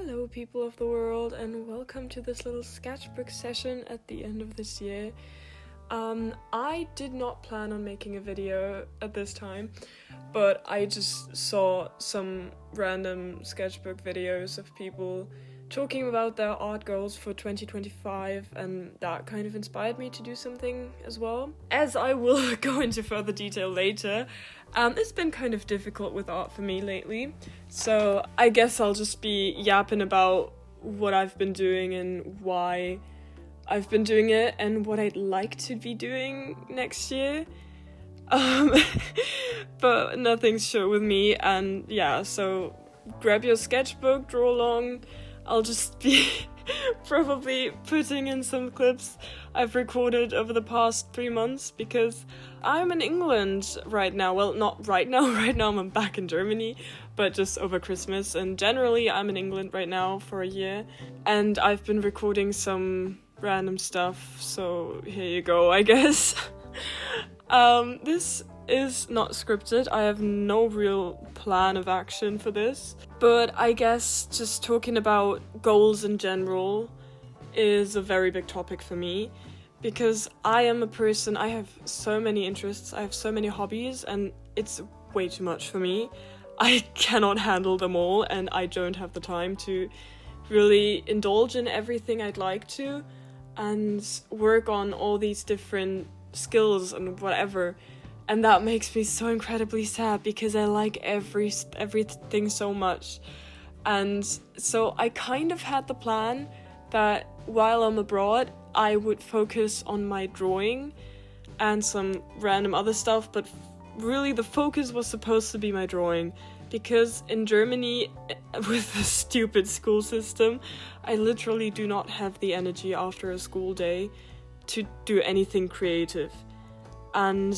Hello people of the world, and welcome to this little sketchbook session at the end of this year. I did not plan on making a video at this time, but I just saw some random sketchbook videos of people talking about their art goals for 2025, and that kind of inspired me to do something as well. As I will go into further detail later, it's been kind of difficult with art for me lately, so I guess I'll just be yapping about what I've been doing and why I've been doing it and what I'd like to be doing next year. But nothing's sure with me, and yeah, so grab your sketchbook, draw along. I'll just be probably putting in some clips I've recorded over the past 3 months, because I'm in England right now. Well, not right now, I'm back in Germany, but just over Christmas, and generally I'm in England right now for a year, and I've been recording some random stuff, so here you go, I guess. This is not scripted. I have no real plan of action for this, but I guess just talking about goals in general is a very big topic for me, because I am a person, I have so many interests, I have so many hobbies, and it's way too much for me. I cannot handle them all, and I don't have the time to really indulge in everything I'd like to and work on all these different skills and whatever. And that makes me so incredibly sad, because I like everything so much. And so I kind of had the plan that while I'm abroad, I would focus on my drawing and some random other stuff, but really the focus was supposed to be my drawing, because in Germany, with the stupid school system, I literally do not have the energy after a school day to do anything creative. And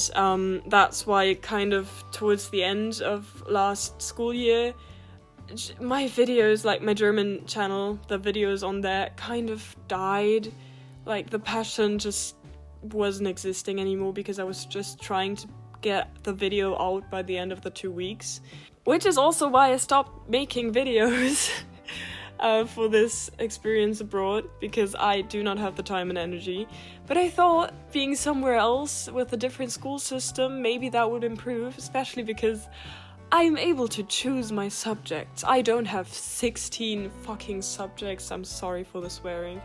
that's why kind of towards the end of last school year, my videos, like my German channel, the videos on there kind of died. Like the passion just wasn't existing anymore, because I was just trying to get the video out by the end of the 2 weeks. Which is also why I stopped making videos for this experience abroad, because I do not have the time and energy. But I thought being somewhere else with a different school system, maybe that would improve, especially because I'm able to choose my subjects. I don't have 16 fucking subjects, I'm sorry for the swearing,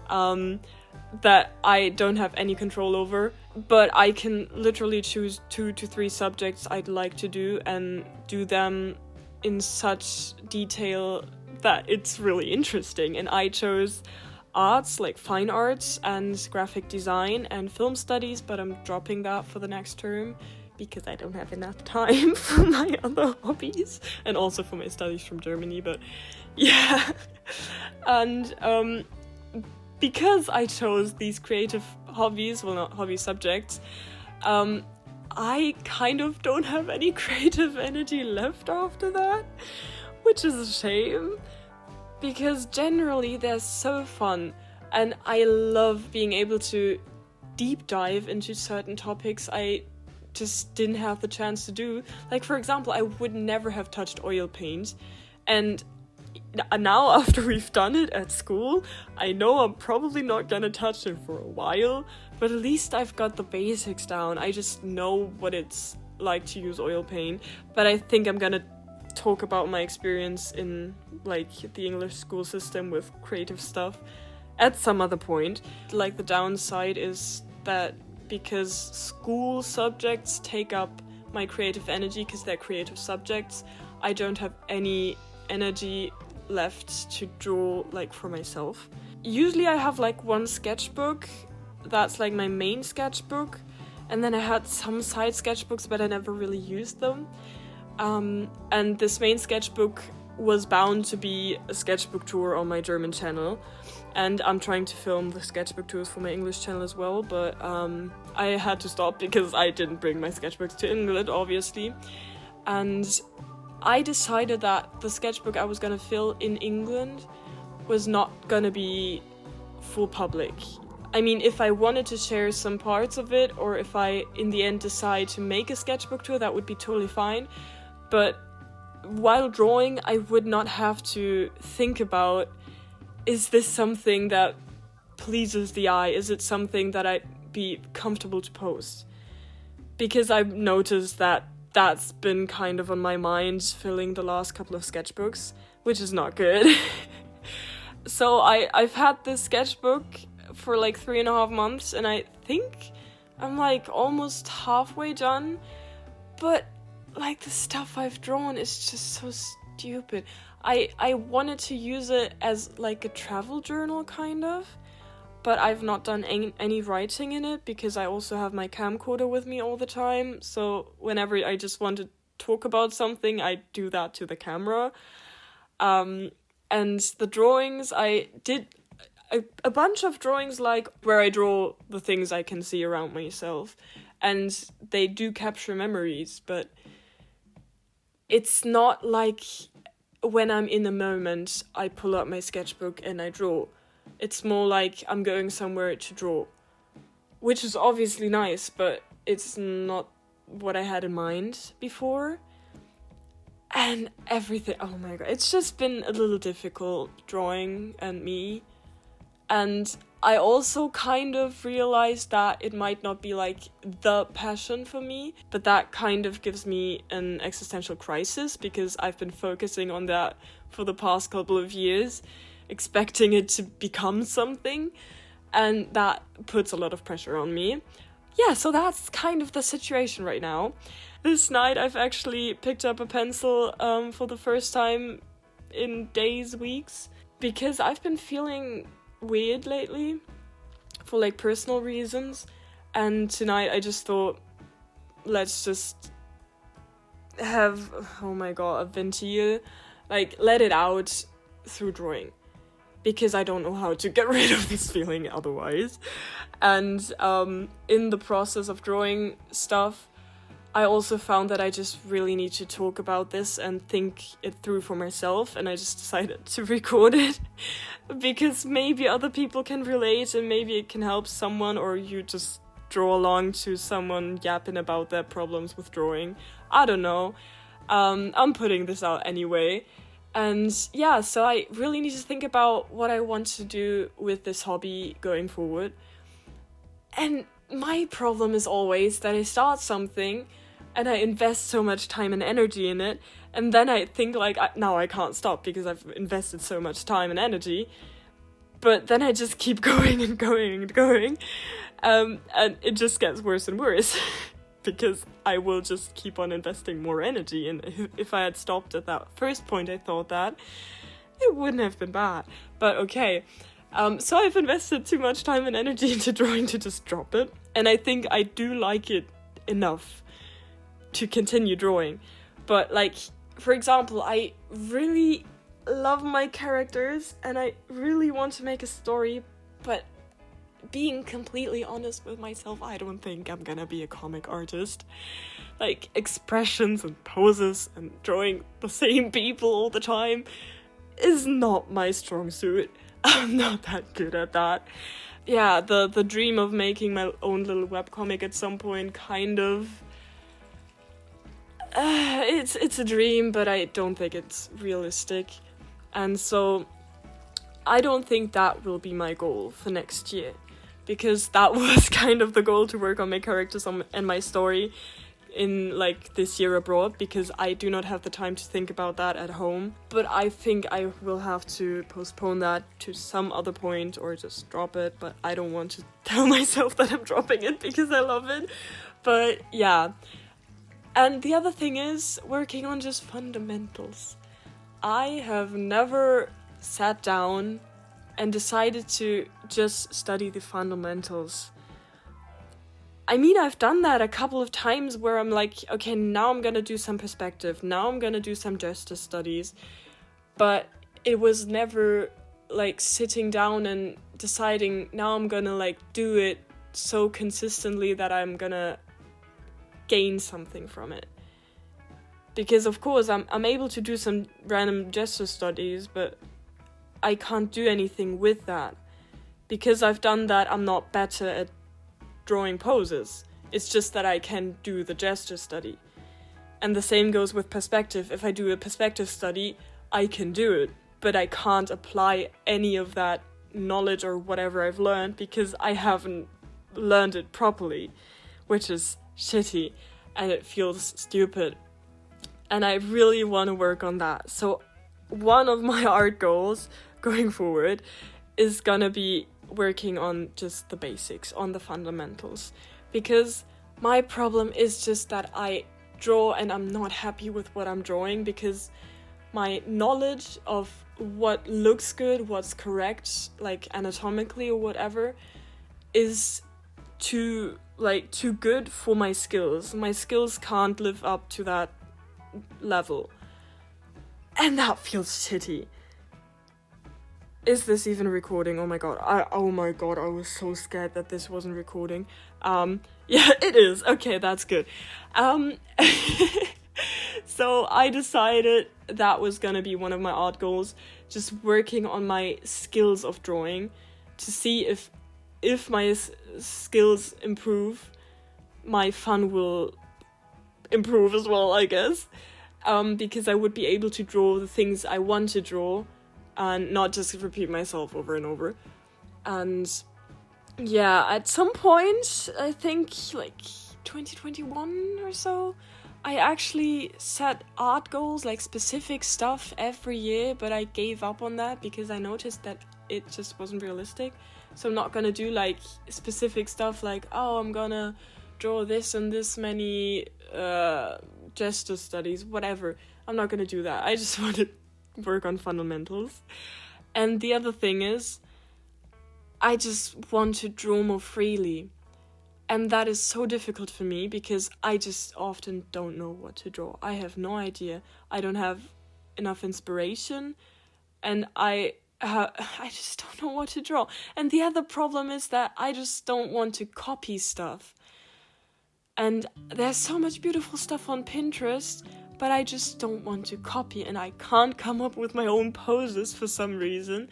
that I don't have any control over, but I can literally choose 2 to 3 subjects I'd like to do and do them in such detail that it's really interesting. And I chose arts, like fine arts and graphic design and film studies, but I'm dropping that for the next term because I don't have enough time for my other hobbies and also for my studies from Germany. But yeah, and because I chose these creative hobbies, well, not hobby subjects, I kind of don't have any creative energy left after that, which is a shame, because generally they're so fun, and I love being able to deep dive into certain topics I just didn't have the chance to do. Like, for example, I would never have touched oil paint, and now after we've done it at school, I know I'm probably not gonna touch it for a while, but at least I've got the basics down. I just know what it's like to use oil paint. But I think I'm gonna talk about my experience in like the English school system with creative stuff at some other point. Like, the downside is that because school subjects take up my creative energy because they're creative subjects, I don't have any energy left to draw like for myself. Usually I have like one sketchbook that's like my main sketchbook, and then I had some side sketchbooks, but I never really used them. And this main sketchbook was bound to be a sketchbook tour on my German channel, and I'm trying to film the sketchbook tours for my English channel as well, but I had to stop because I didn't bring my sketchbooks to England, obviously. And I decided that the sketchbook I was gonna fill in England was not gonna be full public. I mean, if I wanted to share some parts of it, or if I in the end decide to make a sketchbook tour, that would be totally fine. But while drawing, I would not have to think about, is this something that pleases the eye? Is it something that I'd be comfortable to post? Because I've noticed that that's been kind of on my mind filling the last couple of sketchbooks, which is not good. So I've had this sketchbook for like 3.5 months, and I think I'm like almost halfway done, but like the stuff I've drawn is just so stupid. I wanted to use it as like a travel journal kind of, but I've not done any writing in it because I also have my camcorder with me all the time. So whenever I just want to talk about something, I do that to the camera. And the drawings, I did a bunch of drawings like where I draw the things I can see around myself. And they do capture memories, but it's not like when I'm in the moment, I pull up my sketchbook and I draw. It's more like I'm going somewhere to draw, which is obviously nice, but it's not what I had in mind before. And everything, oh my god, it's just been a little difficult drawing and me. And I also kind of realized that it might not be like the passion for me, but that kind of gives me an existential crisis because I've been focusing on that for the past couple of years, expecting it to become something, and that puts a lot of pressure on me. Yeah, so that's kind of the situation right now. This night I've actually picked up a pencil for the first time in days, weeks, because I've been feeling weird lately for like personal reasons, and tonight I just thought, let's just have, oh my god, a ventil, like let it out through drawing, because I don't know how to get rid of this feeling otherwise. And in the process of drawing stuff, I also found that I just really need to talk about this and think it through for myself, and I just decided to record it because maybe other people can relate and maybe it can help someone, or you just draw along to someone yapping about their problems with drawing. I don't know. I'm putting this out anyway. And yeah, so I really need to think about what I want to do with this hobby going forward. And my problem is always that I start something and I invest so much time and energy in it, and then I think like, now I can't stop because I've invested so much time and energy, but then I just keep going and going and going, and it just gets worse and worse because I will just keep on investing more energy, and if I had stopped at that first point I thought that, it wouldn't have been bad, but okay. So I've invested too much time and energy into drawing to just drop it, and I think I do like it enough to continue drawing. But like, for example, I really love my characters and I really want to make a story, but being completely honest with myself, I don't think I'm gonna be a comic artist. Like, expressions and poses and drawing the same people all the time is not my strong suit. I'm not that good at that. Yeah, the dream of making my own little webcomic at some point kind of... it's a dream, but I don't think it's realistic. And so I don't think that will be my goal for next year, because that was kind of the goal, to work on my characters and my story in like this year abroad, because I do not have the time to think about that at home. But I think I will have to postpone that to some other point or just drop it, but I don't want to tell myself that I'm dropping it because I love it. But yeah. And the other thing is working on just fundamentals. I have never sat down and decided to just study the fundamentals. I mean, I've done that a couple of times where I'm like, okay, now I'm gonna do some perspective, now I'm gonna do some gesture studies, but it was never like sitting down and deciding, now I'm gonna like do it so consistently that I'm gonna gain something from it. Because of course I'm able to do some random gesture studies, but I can't do anything with that. Because I've done that, I'm not better at drawing poses. It's just that I can do the gesture study. And the same goes with perspective. If I do a perspective study, I can do it, but I can't apply any of that knowledge or whatever I've learned because I haven't learned it properly, which is shitty and it feels stupid. And I really want to work on that. So one of my art goals going forward is gonna be working on just the basics, on the fundamentals, because my problem is just that I draw and I'm not happy with what I'm drawing because my knowledge of what looks good, what's correct, like anatomically or whatever, is too good for my skills. My skills can't live up to that level. And that feels shitty. Is this even recording? Oh my god, I was so scared that this wasn't recording. Yeah, it is. Okay, that's good. So I decided that was gonna be one of my art goals, just working on my skills of drawing to see if my skills improve, my fun will improve as well, I guess. Because I would be able to draw the things I want to draw and not just repeat myself over and over. And yeah, at some point, I think like 2021 or so, I actually set art goals, like specific stuff every year, but I gave up on that because I noticed that it just wasn't realistic. So I'm not gonna do like specific stuff like, oh, I'm gonna draw this and this many gesture studies, whatever. I'm not gonna do that. I just want to work on fundamentals. And the other thing is, I just want to draw more freely. And that is so difficult for me because I just often don't know what to draw. I have no idea. I don't have enough inspiration, and I just don't know what to draw. And the other problem is that I just don't want to copy stuff. And there's so much beautiful stuff on Pinterest, but I just don't want to copy, and I can't come up with my own poses for some reason.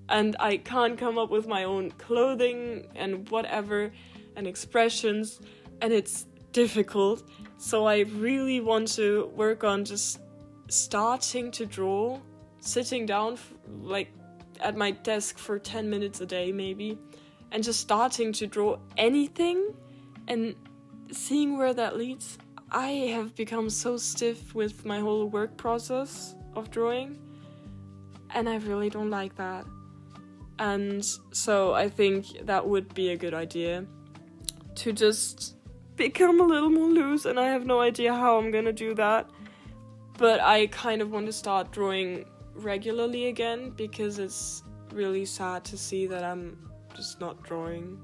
And I can't come up with my own clothing and whatever and expressions, and it's difficult. So I really want to work on just starting to draw, sitting down like at my desk for 10 minutes a day maybe, and just starting to draw anything and seeing where that leads. I have become so stiff with my whole work process of drawing, and I really don't like that. And so I think that would be a good idea, to just become a little more loose, and I have no idea how I'm gonna do that. But I kind of want to start drawing regularly again, because it's really sad to see that I'm just not drawing.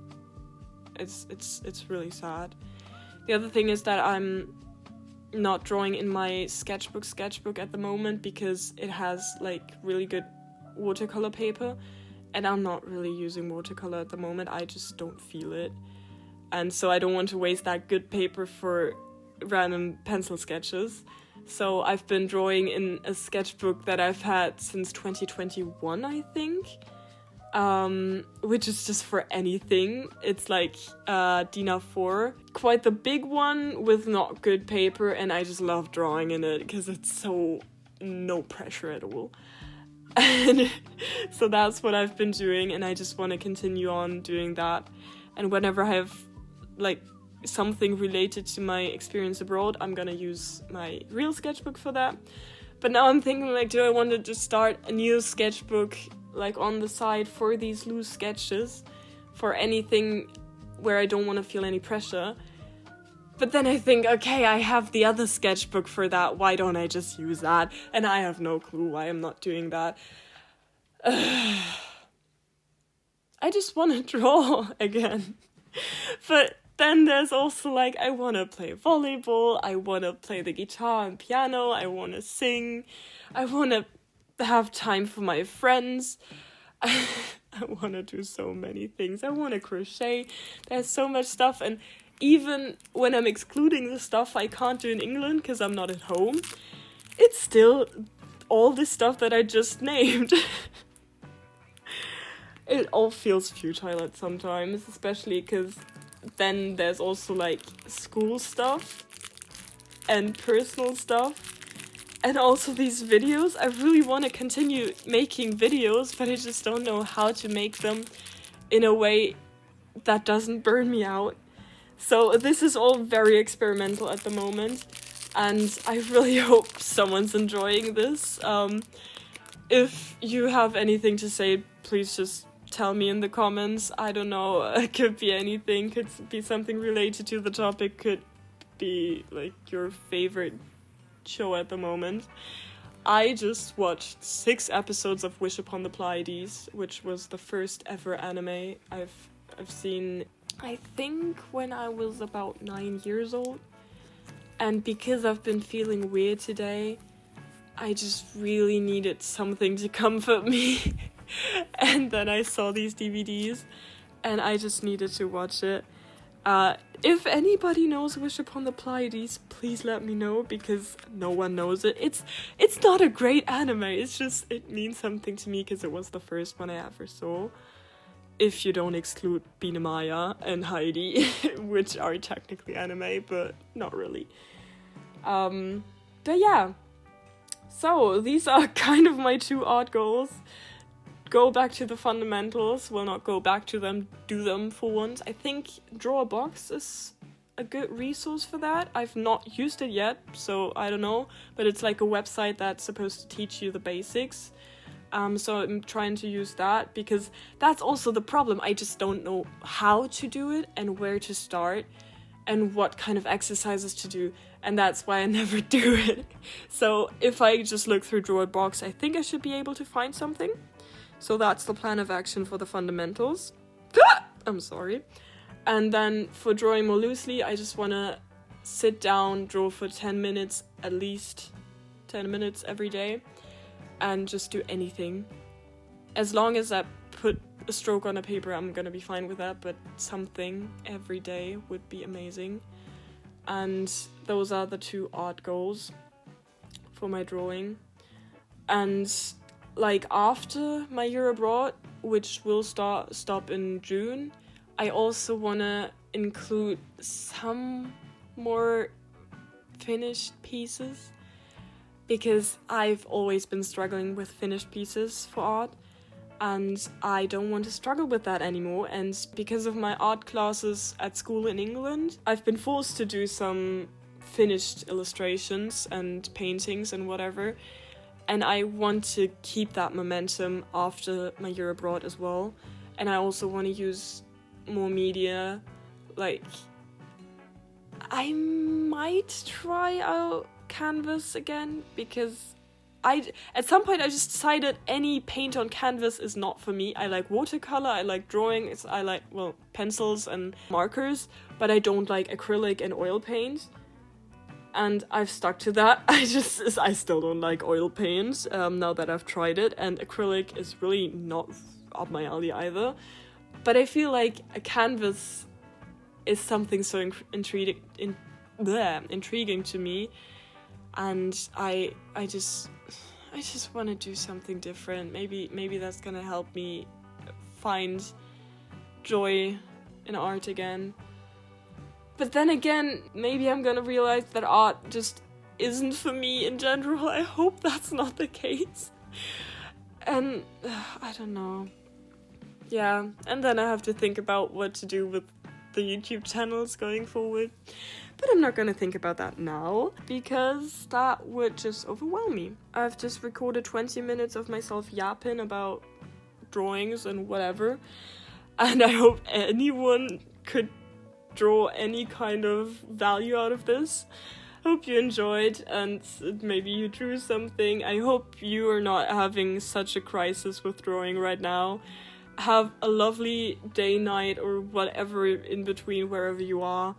It's really sad. The other thing is that I'm not drawing in my sketchbook at the moment because it has like really good watercolor paper, and I'm not really using watercolor at the moment. I just don't feel it. And so I don't want to waste that good paper for random pencil sketches. So I've been drawing in a sketchbook that I've had since 2021, I think. Which is just for anything. It's like DIN A4. Quite the big one with not good paper, and I just love drawing in it because it's so no pressure at all. And so that's what I've been doing, and I just want to continue on doing that. And whenever I have like something related to my experience abroad, I'm gonna use my real sketchbook for that. But now I'm thinking, like, do I want to just start a new sketchbook like on the side for these loose sketches, for anything where I don't want to feel any pressure? But then I think, okay, I have the other sketchbook for that, why don't I just use that? And I have no clue why I'm not doing that. I just want to draw again. But then there's also like, I want to play volleyball, I want to play the guitar and piano, I want to sing, I want to have time for my friends. I want to do so many things. I want to crochet. There's so much stuff, and even when I'm excluding the stuff I can't do in England because I'm not at home, it's still all this stuff that I just named. It all feels futile at sometimes, especially because then there's also like school stuff, and personal stuff. And also these videos, I really want to continue making videos, but I just don't know how to make them in a way that doesn't burn me out. So this is all very experimental at the moment, and I really hope someone's enjoying this. If you have anything to say, please just tell me in the comments. I don't know, it could be anything, could be something related to the topic, could be like your favorite show at the moment. I just watched 6 episodes of Wish Upon the Pleiades, which was the first ever anime I've seen, I think when I was about 9 years old. And because I've been feeling weird today, I just really needed something to comfort me. And then I saw these DVDs and I just needed to watch it. If anybody knows Wish Upon the Pleiades, please let me know, because no one knows it. It's not a great anime, it's just, it means something to me because it was the first one I ever saw. If you don't exclude Biene Maya and Heidi, which are technically anime, but not really. But yeah. So, these are kind of my 2 odd goals. Go back to the fundamentals, well, not go back to them, do them for once. I think Draw a Box is a good resource for that. I've not used it yet, so I don't know, but it's like a website that's supposed to teach you the basics. So I'm trying to use that, because that's also the problem. I just don't know how to do it and where to start and what kind of exercises to do, and that's why I never do it. So if I just look through Draw a Box, I think I should be able to find something. So that's the plan of action for the fundamentals. I'm sorry. And then for drawing more loosely, I just want to sit down, draw for 10 minutes, at least 10 minutes every day, and just do anything. As long as I put a stroke on a paper, I'm gonna be fine with that, but something every day would be amazing. And those are the 2 odd goals for my drawing. And like after my year abroad, which will stop in June, I also want to include some more finished pieces, because I've always been struggling with finished pieces for art, and I don't want to struggle with that anymore. And because of my art classes at school in England, I've been forced to do some finished illustrations and paintings and whatever. And I want to keep that momentum after my year abroad as well. And I also want to use more media. Like, I might try out canvas again, because at some point I just decided any paint on canvas is not for me. I like watercolor, I like drawing, I like, well, pencils and markers, but I don't like acrylic and oil paint. And I've stuck to that. I still don't like oil paint, now that I've tried it, and acrylic is really not up my alley either. But I feel like a canvas is something so intriguing to me, and I just want to do something different. Maybe that's gonna help me find joy in art again. But then again, maybe I'm gonna realize that art just isn't for me in general. I hope that's not the case. And I don't know. Yeah, and then I have to think about what to do with the YouTube channels going forward. But I'm not gonna think about that now, because that would just overwhelm me. I've just recorded 20 minutes of myself yapping about drawings and whatever. And I hope anyone could draw any kind of value out of this. Hope you enjoyed and maybe you drew something. I hope you are not having such a crisis with drawing right now. Have a lovely day, night, or whatever in between wherever you are.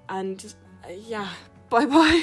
And yeah, bye bye.